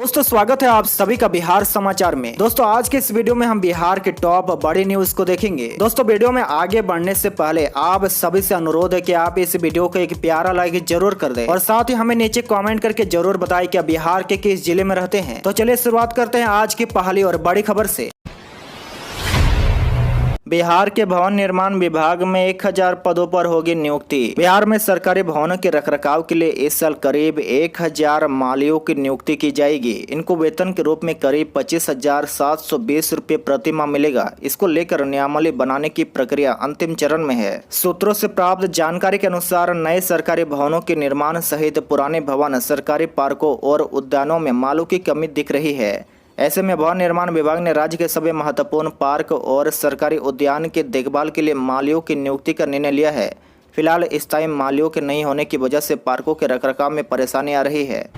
दोस्तों स्वागत है आप सभी का बिहार समाचार में। दोस्तों आज के इस वीडियो में हम बिहार के टॉप बड़ी न्यूज को देखेंगे। दोस्तों वीडियो में आगे बढ़ने से पहले आप सभी से अनुरोध है कि आप इस वीडियो को एक प्यारा लाइक जरूर कर दें और साथ ही हमें नीचे कमेंट करके जरूर बताएं कि आप बिहार के किस जिले में रहते हैं। तो चलिए शुरुआत करते हैं आज की पहली और बड़ी खबर से। बिहार के भवन निर्माण विभाग में 1000 पदों पर होगी नियुक्ति। बिहार में सरकारी भवनों के रखरखाव के लिए इस साल करीब 1000 मालियों की नियुक्ति की जाएगी। इनको वेतन के रूप में करीब 25,720 रुपये प्रति माह मिलेगा। इसको लेकर नियमावली बनाने की प्रक्रिया अंतिम चरण में है। सूत्रों से प्राप्त जानकारी के अनुसार नए सरकारी भवनों के निर्माण सहित पुराने भवन, सरकारी पार्कों और उद्यानों में मालों की कमी दिख रही है। ऐसे में भवन निर्माण विभाग ने राज्य के सभी महत्वपूर्ण पार्क और सरकारी उद्यान के देखभाल के लिए मालियों की नियुक्ति का निर्णय लिया है। फिलहाल स्थायी मालियों के नहीं होने की वजह से पार्कों के रखरखाव में परेशानी आ रही है।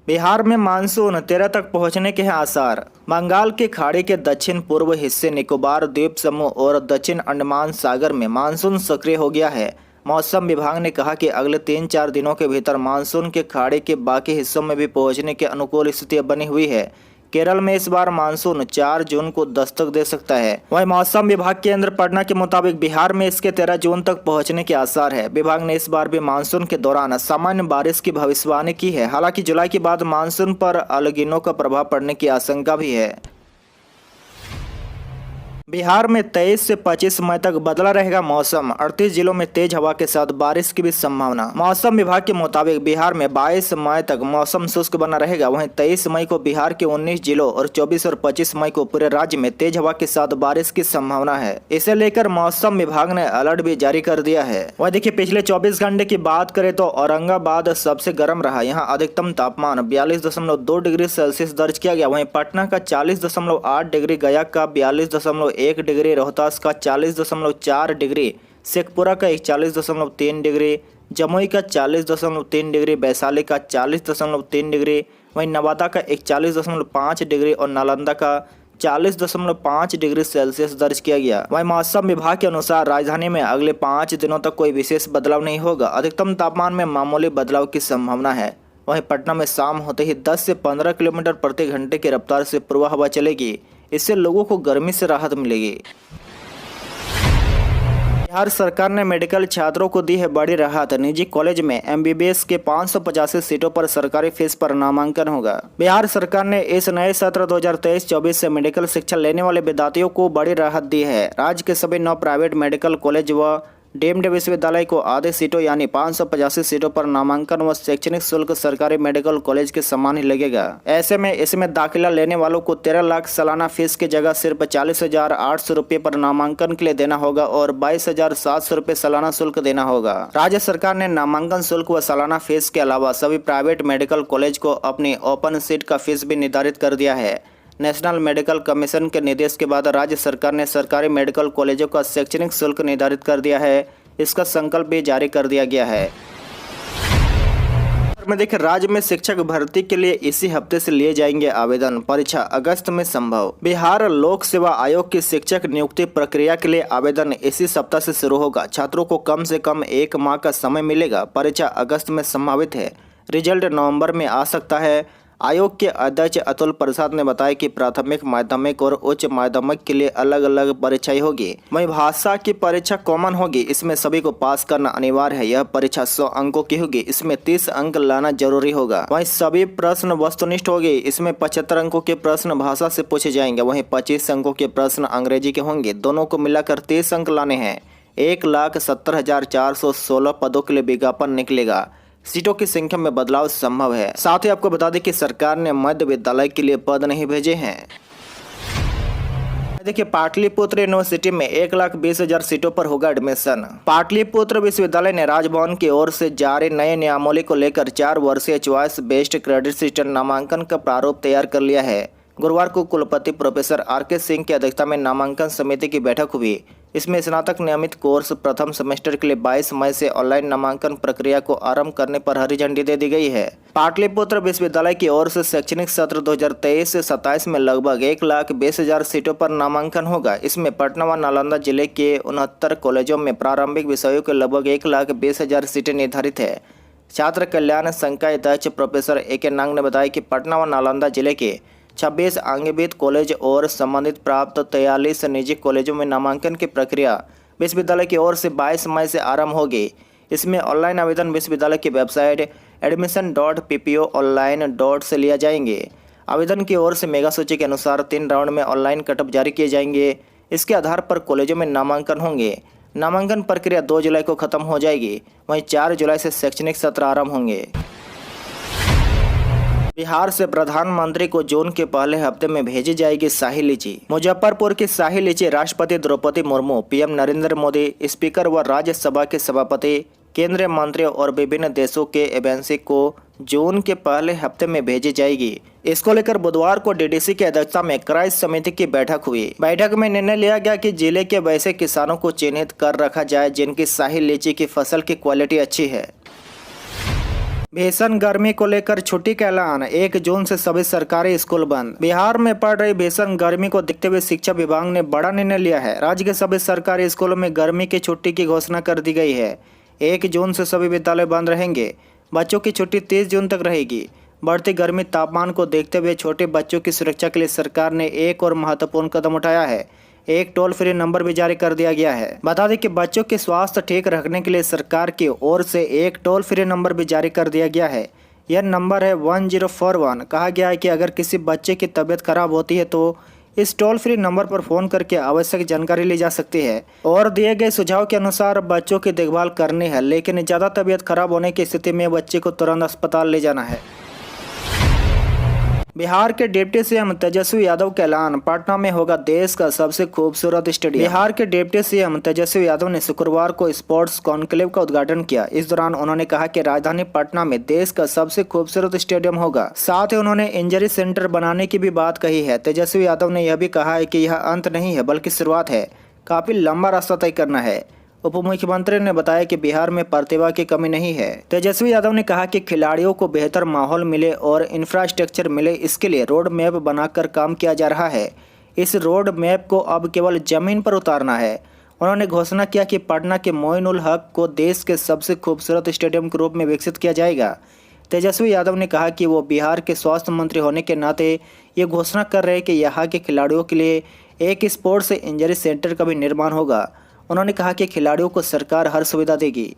बिहार में मानसून 13 तक पहुंचने के हैं आसार। बंगाल की खाड़ी के दक्षिण पूर्व हिस्से, निकोबार द्वीप समूह और दक्षिण अंडमान सागर में मानसून सक्रिय हो गया है। मौसम विभाग ने कहा कि अगले 3-4 दिनों के भीतर मानसून के खाड़ी के बाकी हिस्सों में भी पहुंचने की अनुकूल स्थिति बनी हुई है। केरल में इस बार मानसून 4 जून को दस्तक दे सकता है। वहीं मौसम विभाग केंद्र पटना के मुताबिक बिहार में इसके 13 जून तक पहुंचने के आसार है। विभाग ने इस बार भी मानसून के दौरान सामान्य बारिश की भविष्यवाणी की है। हालांकि जुलाई के बाद मानसून पर अलगिनों का प्रभाव पड़ने की आशंका भी है। बिहार में 23 से 25 मई तक बदला रहेगा मौसम। 38 जिलों में तेज हवा के साथ बारिश की भी संभावना। मौसम विभाग के मुताबिक बिहार में 22 मई तक मौसम शुष्क बना रहेगा। वहीं 23 मई को बिहार के 19 जिलों और 24 और 25 मई को पूरे राज्य में तेज हवा के साथ बारिश की संभावना है। इसे लेकर मौसम विभाग ने अलर्ट भी जारी कर दिया है। वही देखिए, पिछले 24 घंटे की बात करें तो औरंगाबाद सबसे गर्म रहा। यहाँ अधिकतम तापमान 42.2 डिग्री सेल्सियस दर्ज किया गया। वहीं पटना का 40.8 डिग्री, गया का 42.1 डिग्री, रोहतास का 40.4 डिग्री, शेखपुरा का 41.3 डिग्री, जमुई का 40.3 डिग्री, वैशाली का 40.3 डिग्री, वहीं नवादा का 41.5 डिग्री और नालंदा का 40.5 डिग्री सेल्सियस दर्ज किया गया। वहीं मौसम विभाग के अनुसार राजधानी में अगले 5 दिनों तक कोई विशेष बदलाव नहीं होगा। अधिकतम तापमान में मामूली बदलाव की संभावना है। वहीं पटना में शाम होते ही 10 से 15 किलोमीटर प्रति घंटे की रफ्तार से पूर्वा हवा चलेगी। इससे लोगों को गर्मी से राहत मिलेगी। बिहार सरकार ने मेडिकल छात्रों को दी है बड़ी राहत। निजी कॉलेज में एमबीबीएस के 585 सीटों पर सरकारी फीस पर नामांकन होगा। बिहार सरकार ने इस नए सत्र 2023-24 से मेडिकल शिक्षा लेने वाले विद्यार्थियों को बड़ी राहत दी है। राज्य के सभी 9 प्राइवेट मेडिकल कॉलेज व डीम्ड विश्वविद्यालय को आधे सीटों यानी 585 सीटों पर नामांकन व शैक्षणिक शुल्क सरकारी मेडिकल कॉलेज के समान ही लगेगा। ऐसे में इसमें दाखिला लेने वालों को 13 लाख सालाना फीस की जगह सिर्फ 40,800 रुपये पर नामांकन के लिए देना होगा और 22,700 रुपये सालाना शुल्क देना होगा। राज्य सरकार ने नामांकन शुल्क व सालाना फीस के अलावा सभी प्राइवेट मेडिकल कॉलेज को अपनी ओपन सीट का फीस भी निर्धारित कर दिया है। नेशनल मेडिकल कमीशन के निर्देश के बाद राज्य सरकार ने सरकारी मेडिकल कॉलेजों का शैक्षणिक शुल्क निर्धारित कर दिया है। इसका संकल्प भी जारी कर दिया गया है। देखिए, राज्य में शिक्षक भर्ती के लिए इसी हफ्ते से लिए जाएंगे आवेदन। परीक्षा अगस्त में संभव। बिहार लोक सेवा आयोग की शिक्षक नियुक्ति प्रक्रिया के लिए आवेदन इसी सप्ताह से शुरू होगा। छात्रों को कम से कम 1 माह का समय मिलेगा। परीक्षा अगस्त में संभावित है। रिजल्ट नवंबर में आ सकता है। आयोग के अध्यक्ष अतुल प्रसाद ने बताया कि प्राथमिक, माध्यमिक और उच्च माध्यमिक के लिए अलग अलग परीक्षाएं होगी। वहीं भाषा की परीक्षा कॉमन होगी। इसमें सभी को पास करना अनिवार्य है। यह परीक्षा 100 अंकों की होगी। इसमें 30 अंक लाना जरूरी होगा। वहीं सभी प्रश्न वस्तुनिष्ठ होगी। इसमें 75 अंकों के प्रश्न भाषा से पूछे जाएंगे। वहीं 25 अंकों के प्रश्न अंग्रेजी के होंगे। दोनों को मिलाकर 30 अंक लाने हैं। 1,70,416 पदों के लिए विज्ञापन निकलेगा। सीटों की संख्या में बदलाव संभव है। साथ ही आपको बता दें कि सरकार ने मध्य विद्यालय के लिए पद नहीं भेजे हैं। देखिए, पाटलिपुत्र यूनिवर्सिटी में 1,20,000 सीटों पर होगा एडमिशन। पाटलिपुत्र विश्वविद्यालय ने राजभवन की ओर से जारी नए नियमावली को लेकर 4 वर्षीय चॉइस बेस्ड क्रेडिट सिस्टम नामांकन का प्रारूप तैयार कर लिया है। गुरुवार को कुलपति प्रोफेसर आर.के. सिंह की अध्यक्षता में नामांकन समिति की बैठक हुई। इसमें स्नातक नियमित कोर्स प्रथम सेमेस्टर के लिए 22 मई से ऑनलाइन नामांकन प्रक्रिया को आरंभ करने पर हरी झंडी दे दी गई है। पाटलिपुत्र विश्वविद्यालय की ओर से शैक्षणिक सत्र 2023 से 27 में लगभग 1,20,000 सीटों पर नामांकन होगा। इसमें पटना व नालंदा जिले के 69 कॉलेजों में प्रारंभिक विषयों के लगभग 1,20,000 सीटें निर्धारित है। छात्र कल्याण संघ का अध्यक्ष प्रोफेसर A.K. नांग ने बताया कि पटना व नालंदा जिले के 26 आंगनबाड़ी कॉलेज और संबंधित प्राप्त 43 निजी कॉलेजों में नामांकन की प्रक्रिया विश्वविद्यालय की ओर से 22 मई से आरंभ होगी। इसमें ऑनलाइन आवेदन विश्वविद्यालय की वेबसाइट admission.ppoonline.in से लिया जाएंगे। आवेदन की ओर से मेगा सूची के अनुसार 3 राउंड में ऑनलाइन कटअप जारी किए जाएंगे। इसके आधार पर कॉलेजों में नामांकन होंगे। नामांकन प्रक्रिया 2 जुलाई को खत्म हो जाएगी। वहीं 4 जुलाई से शैक्षणिक सत्र आरंभ होंगे। बिहार से प्रधानमंत्री को जून के पहले हफ्ते में भेजी जाएगी शाही लीची। मुजफ्फरपुर की शाही लीची राष्ट्रपति द्रौपदी मुर्मू, पीएम नरेंद्र मोदी, स्पीकर व राज्यसभा के सभापति, केंद्रीय मंत्री और विभिन्न देशों के एजेंसी को जून के पहले हफ्ते में भेजी जाएगी। इसको लेकर बुधवार को डीडीसी की अध्यक्षता में क्रय समिति की बैठक हुई। बैठक में निर्णय लिया गया कि जिले के वैसे किसानों को चिन्हित कर रखा जाए जिनकी शाही लीची की फसल की क्वालिटी अच्छी है। भीषण गर्मी को लेकर छुट्टी का ऐलान, 1 जून से सभी सरकारी स्कूल बंद। बिहार में पड़ रही भीषण गर्मी को देखते हुए शिक्षा विभाग ने बड़ा निर्णय लिया है। राज्य के सभी सरकारी स्कूलों में गर्मी की छुट्टी की घोषणा कर दी गई है। 1 जून से सभी विद्यालय बंद रहेंगे। बच्चों की छुट्टी 30 जून तक रहेगी। बढ़ती गर्मी तापमान को देखते हुए छोटे बच्चों की सुरक्षा के लिए सरकार ने एक और महत्वपूर्ण कदम उठाया है। एक टोल फ्री नंबर भी जारी कर दिया गया है। बता दें कि बच्चों के स्वास्थ्य ठीक रखने के लिए सरकार की ओर से एक टोल फ्री नंबर भी जारी कर दिया गया है। यह नंबर है 1041। कहा गया है कि अगर किसी बच्चे की तबीयत खराब होती है तो इस टोल फ्री नंबर पर फोन करके आवश्यक जानकारी ली जा सकती है। और दिए गए सुझाव के अनुसार बच्चों की देखभाल करनी है, लेकिन ज़्यादा तबीयत खराब होने की स्थिति में बच्चे को तुरंत अस्पताल ले जाना है। बिहार के डिप्टी सीएम तेजस्वी यादव का ऐलान, पटना में होगा देश का सबसे खूबसूरत स्टेडियम। बिहार के डिप्टी सीएम तेजस्वी यादव ने शुक्रवार को स्पोर्ट्स कॉन्क्लेव का उद्घाटन किया। इस दौरान उन्होंने कहा कि राजधानी पटना में देश का सबसे खूबसूरत स्टेडियम होगा। साथ ही उन्होंने इंजरी सेंटर बनाने की भी बात कही है। तेजस्वी यादव ने यह भी कहा है कि यह अंत नहीं है बल्कि शुरुआत है। काफी लंबा रास्ता तय करना है। उप मुख्यमंत्री ने बताया कि बिहार में प्रतिभा की कमी नहीं है। तेजस्वी यादव ने कहा कि खिलाड़ियों को बेहतर माहौल मिले और इंफ्रास्ट्रक्चर मिले, इसके लिए रोड मैप बनाकर काम किया जा रहा है। इस रोड मैप को अब केवल जमीन पर उतारना है। उन्होंने घोषणा किया कि पटना के मोइनुल हक को देश के सबसे खूबसूरत स्टेडियम के रूप में विकसित किया जाएगा। तेजस्वी यादव ने कहा कि वो बिहार के स्वास्थ्य मंत्री होने के नाते ये घोषणा कर रहे हैं कि यहाँ के खिलाड़ियों के लिए एक स्पोर्ट्स इंजरी सेंटर का भी निर्माण होगा। उन्होंने कहा कि खिलाड़ियों को सरकार हर सुविधा देगी।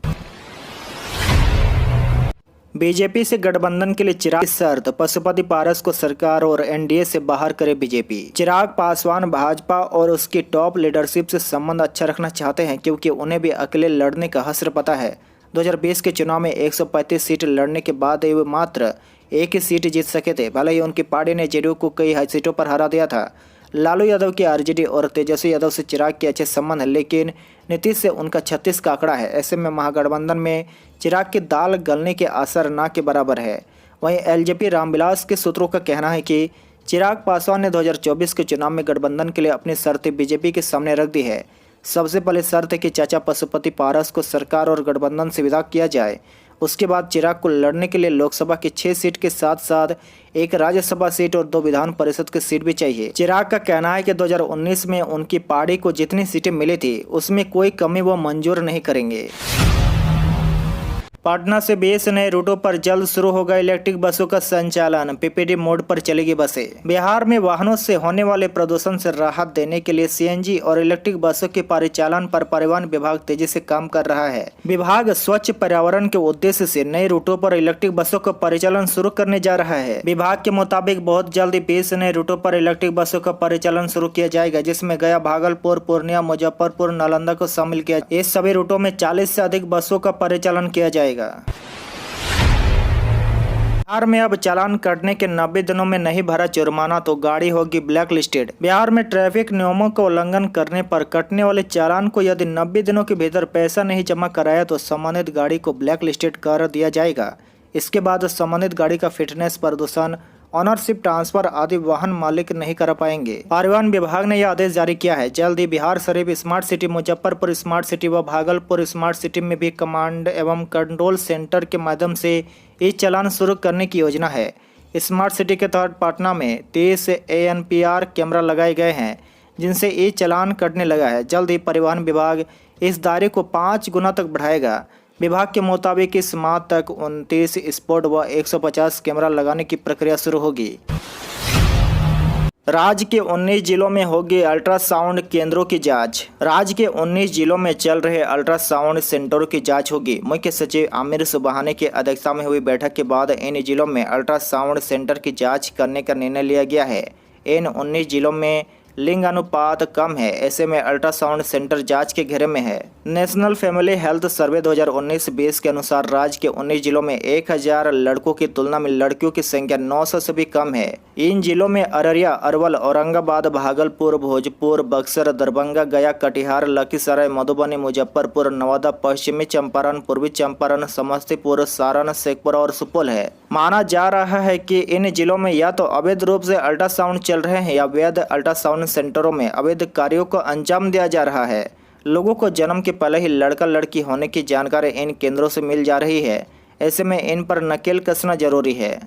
बीजेपी से गठबंधन के लिए चिराग की शर्त, पशुपति पारस को सरकार और एनडीए से बाहर करे बीजेपी। चिराग पासवान भाजपा और उसकी टॉप लीडरशिप से संबंध अच्छा रखना चाहते हैं क्योंकि उन्हें भी अकेले लड़ने का हश्र पता है। 2020 के चुनाव में 135 सीट लड़ने के बाद वे मात्र एक ही सीट जीत सके थे। भले ही उनकी पार्टी ने जेडीयू को कई सीटों पर हरा दिया था। लालू यादव की आरजेडी और तेजस्वी यादव से चिराग के अच्छे संबंध है, लेकिन नीतीश से उनका 36 का आंकड़ा है। ऐसे में महागठबंधन में चिराग की दाल गलने के असर ना के बराबर है। वहीं एलजेपी रामविलास के सूत्रों का कहना है कि चिराग पासवान ने 2024 के चुनाव में गठबंधन के लिए अपनी शर्तें बीजेपी के सामने रख दी है। सबसे पहले शर्त है कि चाचा पशुपति पारस को सरकार और गठबंधन से विदा किया जाए। उसके बाद चिराग को लड़ने के लिए लोकसभा की 6 सीट के साथ साथ एक राज्यसभा सीट और 2 विधान परिषद की सीट भी चाहिए। चिराग का कहना है कि 2019 में उनकी पार्टी को जितनी सीटें मिली थी उसमें कोई कमी वो मंजूर नहीं करेंगे। पटना से 20 नए रूटों पर जल्द शुरू होगा इलेक्ट्रिक बसों का संचालन। पीपीडी मोड पर चलेगी बसें। बिहार में वाहनों से होने वाले प्रदूषण से राहत देने के लिए सीएनजी और इलेक्ट्रिक बसों के परिचालन पर परिवहन विभाग तेजी से काम कर रहा है। विभाग स्वच्छ पर्यावरण के उद्देश्य से नए रूटों पर इलेक्ट्रिक बसों का परिचालन शुरू करने जा रहा है। विभाग के मुताबिक बहुत जल्द 20 नए रूटों पर इलेक्ट्रिक बसों का परिचालन शुरू किया जाएगा, जिसमें गया, भागलपुर, पूर्णिया, मुजफ्फरपुर, नालंदा को शामिल किया। इस सभी रूटों में 40 से अधिक बसों का परिचालन किया जाएगा। बिहार में अब चालान कटने के 90 दिनों में नहीं भरा जुर्माना तो गाड़ी होगी ब्लैक लिस्टेड। बिहार में ट्रैफिक नियमों का उल्लंघन करने पर कटने वाले चालान को यदि 90 दिनों के भीतर पैसा नहीं जमा कराया तो संबंधित गाड़ी को ब्लैक लिस्टेड कर दिया जाएगा। इसके बाद संबंधित गाड़ी का फिटनेस, प्रदूषण, ऑनरशिप ट्रांसफर आदि वाहन मालिक नहीं कर पाएंगे। परिवहन विभाग ने यह आदेश जारी किया है। जल्द ही Bihar Sharif smart city, Muzaffarpur smart city व भागलपुर स्मार्ट सिटी में भी कमांड एवं कंट्रोल सेंटर के माध्यम से ई चालान शुरू करने की योजना है। स्मार्ट सिटी के तहत पटना में 30 ANPR कैमरा लगाए गए हैं, जिनसे ई चालान कटने लगा है। जल्द ही परिवहन विभाग इस दायरे को 5 गुना तक बढ़ाएगा। विभाग के मुताबिक इस माह तक 29 स्पॉट व 150 कैमरा लगाने की प्रक्रिया शुरू होगी। राज्य के 19 जिलों में होगी अल्ट्रासाउंड केंद्रों की जांच। राज्य के 19 जिलों में चल रहे अल्ट्रासाउंड सेंटरों की जांच होगी। मुख्य सचिव आमिर सुबहानी की अध्यक्षता में हुई बैठक के बाद इन जिलों में अल्ट्रासाउंड सेंटर की जांच करने का निर्णय लिया गया है। इन 19 जिलों में लिंग अनुपात कम है, ऐसे में अल्ट्रासाउंड सेंटर जांच के घेरे में है। नेशनल फैमिली हेल्थ सर्वे 2019-20 के अनुसार राज्य के 19 जिलों में 1000 लड़कों की तुलना में लड़कियों की संख्या 900 से भी कम है। इन जिलों में अररिया, अरवल, औरंगाबाद, भागलपुर, भोजपुर, बक्सर, दरभंगा, गया, कटिहार, लखीसराय, मधुबनी, मुजफ्फरपुर, नवादा, पश्चिमी चंपारण, पूर्वी चंपारण, समस्तीपुर, सारण, शेखपुरा और सुपौल है। माना जा रहा है कि इन जिलों में या तो अवैध रूप से अल्ट्रासाउंड चल रहे हैं या वैध अल्ट्रासाउंड सेंटरों में अवैध कार्यों को अंजाम दिया जा रहा है। लोगों को जन्म के पहले ही लड़का लड़की होने की जानकारी इन केंद्रों से मिल जा रही है। ऐसे में इन पर नकेल कसना जरूरी है।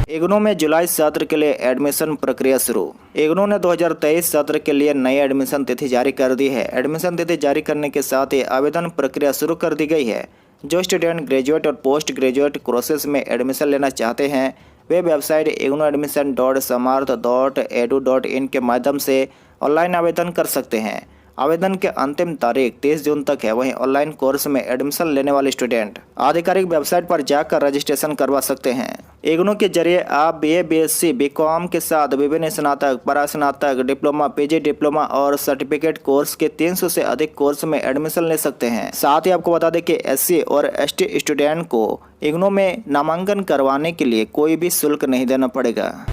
इग्नू में जुलाई सत्र के लिए एडमिशन प्रक्रिया शुरू। इग्नू ने 2023 सत्र के लिए नई एडमिशन तिथि जारी कर दी है। एडमिशन तिथि जारी करने के साथ ही आवेदन प्रक्रिया शुरू कर दी गई है। जो स्टूडेंट ग्रेजुएट और पोस्ट ग्रेजुएट कोर्सेज में एडमिशन लेना चाहते हैं वे वेबसाइट ignuadmission.samarth.edu.in के माध्यम से ऑनलाइन आवेदन कर सकते हैं। आवेदन की अंतिम तारीख 30 जून तक है। वहीं ऑनलाइन कोर्स में एडमिशन लेने वाले स्टूडेंट आधिकारिक वेबसाइट पर जाकर रजिस्ट्रेशन करवा सकते हैं। इग्नू के जरिए आप BA, BSc, BCom के साथ विभिन्न स्नातक, परास्नातक, डिप्लोमा, PG डिप्लोमा और सर्टिफिकेट कोर्स के 300 से अधिक कोर्स में एडमिशन ले सकते हैं। साथ ही आपको बता दें कि SC और ST स्टूडेंट को इग्नू में नामांकन करवाने के लिए कोई भी शुल्क नहीं देना पड़ेगा।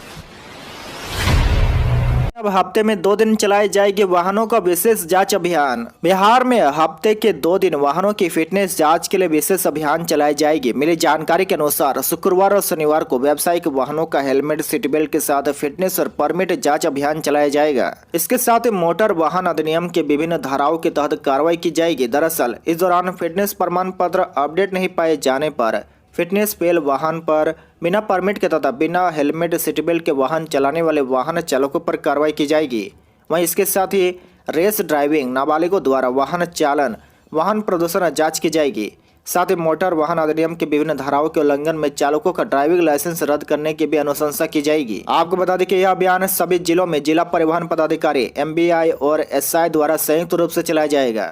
अब हफ्ते में 2 दिन चलाई जाएगी वाहनों का विशेष जांच अभियान। बिहार में हफ्ते के 2 दिन वाहनों की फिटनेस जांच के लिए विशेष अभियान चलाई जाएगी। मिली जानकारी के अनुसार शुक्रवार और शनिवार को व्यावसायिक वाहनों का हेलमेट, सीट बेल्ट के साथ फिटनेस और परमिट जांच अभियान चलाया जाएगा। इसके साथ ही मोटर वाहन अधिनियम के विभिन्न धाराओं के तहत कार्रवाई की जाएगी। दरअसल इस दौरान फिटनेस प्रमाण पत्र अपडेट नहीं पाए जाने पर फिटनेस फेल वाहन पर बिना परमिट के तथा बिना हेलमेट, सीट बेल्ट के वाहन चलाने वाले वाहन चालकों पर कार्रवाई की जाएगी। वहीं इसके साथ ही रेस ड्राइविंग, नाबालिगों द्वारा वाहन चालन, वाहन प्रदूषण जांच की जाएगी। साथ ही मोटर वाहन अधिनियम के विभिन्न धाराओं के उल्लंघन में चालकों का ड्राइविंग लाइसेंस रद्द करने की भी अनुशंसा की जाएगी। आपको बता दें कि यह अभियान सभी जिलों में जिला परिवहन पदाधिकारी, MBI और SI द्वारा संयुक्त रूप से चलाया जाएगा।